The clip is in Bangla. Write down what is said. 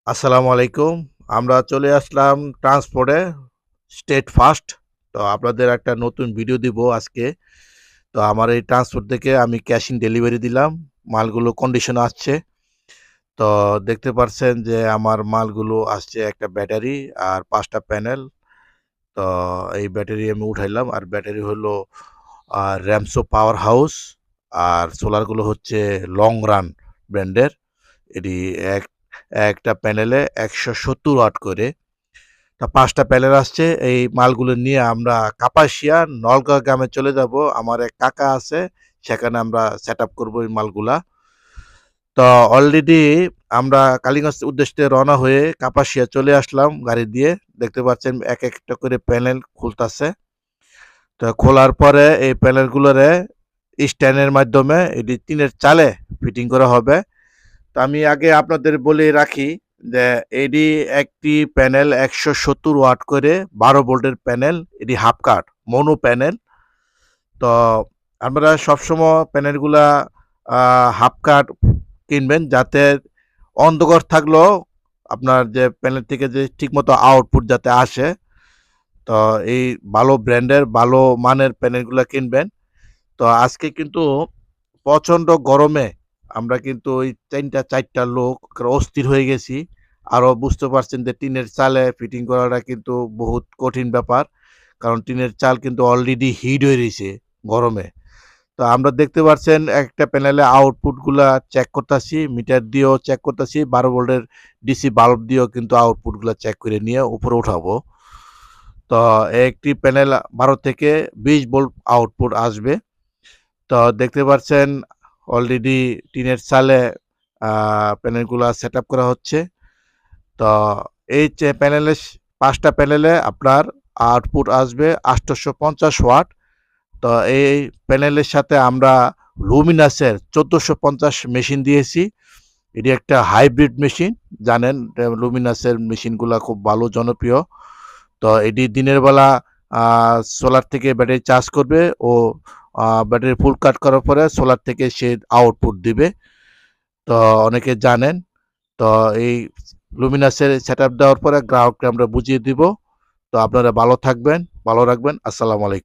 আসসালামু আলাইকুম। আমরা চলে আসলাম ট্রান্সপোর্টে স্টেট ফার্স্ট। তো আপনাদের একটা নতুন ভিডিও দিব আজকে। তো আমার এই ট্রান্সপোর্ট থেকে আমি ক্যাশ ইন ডেলিভারি দিলাম। মালগুলো কন্ডিশনে আসছে। তো দেখতে পারছেন যে আমার মালগুলো আসছে একটা ব্যাটারি আর ৫ টা প্যানেল। তো এই ব্যাটারি আমি উঠাইলাম। আর ব্যাটারি হলো র‍্যামসো পাওয়ার হাউস আর সোলারগুলো হচ্ছে লং রান ব্র্যান্ডের। এটি এক একটা প্যানেলে ১৭০ ওয়াট করে। তা ৫ টা প্যানেল আসছে। এই মালগুলো নিয়ে আমরা কাপাসিয়া নলগা গ্রামে চলে যাব। আমার এক কাকা আছে, সেখানে আমরা সেটআপ করব এই মালগুলা। তো অলরেডি আমরা কালীগঞ্জ উদ্দেশ্যে রওনা হয়ে কাপাসিয়া চলে আসলাম গাড়ি দিয়ে। দেখতে পাচ্ছেন একটা করে প্যানেল খুলতাছে। তো খোলার পরে এই প্যানেলগুলোরে স্ট্যান্ডের মাধ্যমে এটি টিনের চালে ফিটিং করা হবে। তো আমি আগে আপনাদের বলে রাখি যে এটি একটি প্যানেল ১৭০ ওয়াট করে ১২ ভোল্টের প্যানেল। এটি হাফ কাট, মোনো প্যানেল। তো আমরা সবসময় প্যানেলগুলা হাফ কাট কিনবেন যাতে অন্ধকার থাকলেও আপনার যে প্যানেল থেকে যে ঠিকমতো আউটপুট যাতে আসে। তো এই ভালো ব্র্যান্ডের ভালো মানের প্যানেলগুলা কিনবেন। তো আজকে কিন্তু প্রচণ্ড গরমে আমরা কিন্তু ওই ৪টা লোক অস্থির হয়ে গেছি। আরও বুঝতে পারছেন যে টিনের চালে ফিটিং করাটা কিন্তু বহুত কঠিন ব্যাপার। কারণ টিনের চাল কিন্তু অলরেডি হিট হয়ে রইছে গরমে। তো আমরা দেখতে পারছেন একটা প্যানেলে আউটপুটগুলা চেক করতাছি, মিটার দিয়েও চেক করতাছি, ১২ ভোল্টের ডিসি বাল্ব দিয়েও কিন্তু আউটপুটগুলা চেক করে নিয়ে উপরে উঠাবো। তো একটি প্যানেল ১২ থেকে ২০ ভোল্ট আউটপুট আসবে। তো দেখতে পাচ্ছেন অলরেডি টিনের চালে প্যানেলগুলা সেটআপ করা হচ্ছে। তো এই যে প্যানেলে ৫ টা প্যানেলে আপনার আউটপুট আসবে ৮৫০ ওয়াট। তো এই প্যানেলের সাথে আমরা লুমিনাসের ১৪৫০ মেশিন দিয়েছি। এটি একটা হাইব্রিড মেশিন। জানেন লুমিনাসের মেশিনগুলা খুব ভালো জনপ্রিয়। তো এটি দিনের বেলা আ সোলার থেকে ব্যাটারি চার্জ করবে ও ব্যাটারি ফুল কাট করার পরে সোলার থেকে সে আউটপুট দিবে। তো অনেকে জানেন। তো এই লুমিনাসের সেটআপ দেওয়ার পরে গ্রাহককে আমরা বুঝিয়ে দিব। তো আপনারা ভালো থাকবেন, ভালো রাখবেন। আসসালামু আলাইকুম।